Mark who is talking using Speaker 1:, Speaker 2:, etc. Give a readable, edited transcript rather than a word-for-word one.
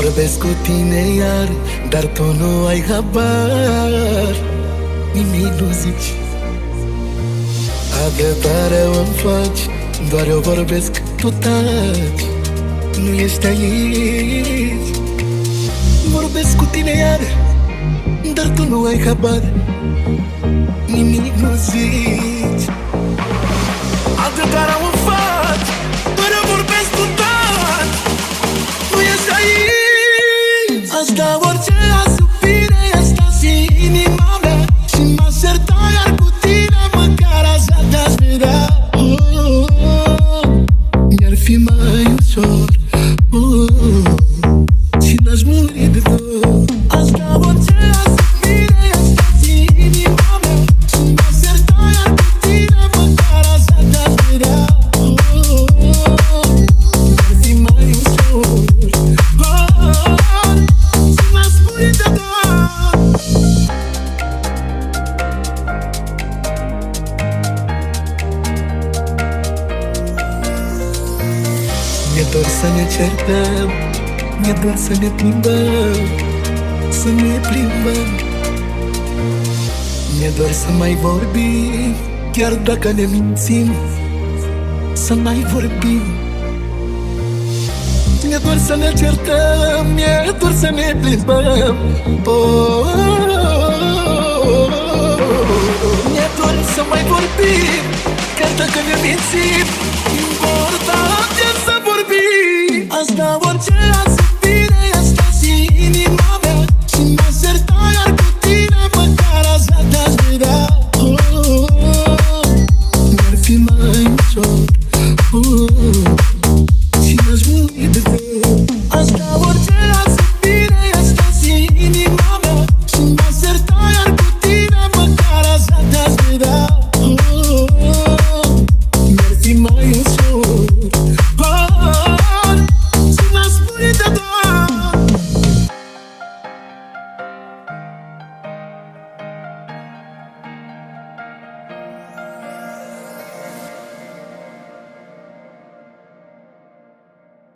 Speaker 1: Vorbesc cu tine iar, dar tu nu ai habar. Nimic nu zici, agătare îmi faci, doar eu vorbesc, tu taci. Nu ești aici. Vorbesc cu tine iar, dar tu nu ai habar. Nimic nu zici, agătare îmi faci, doar eu vorbesc, tu taci. Nu ești aici. Aș da orice azi iubire, asta și inima mea, și m-aș certa iar cu tine, măcar așa te-aș vedea. Mi-ar fi mai ușor, și n-aș muri de dor. Aș da orice azi iubire, asta și inima mea, și m-aș certa iar cu tine, măcar așa te-aș vedea. Mi-ar fi mai ușor, și n-aș muri de dor. Mi-e dor să ne certăm, mi-e dor să ne plimbăm, să ne plimbăm. Mi-e dor să mai vorbim, chiar dacă ne mințim, să mai vorbim. Mi-e dor să ne certăm, mi-e dor să ne plimbăm. Mi-e dor să mai vorbim, chiar dacă ne mințim. Important e să vorbim. Aș da orice azi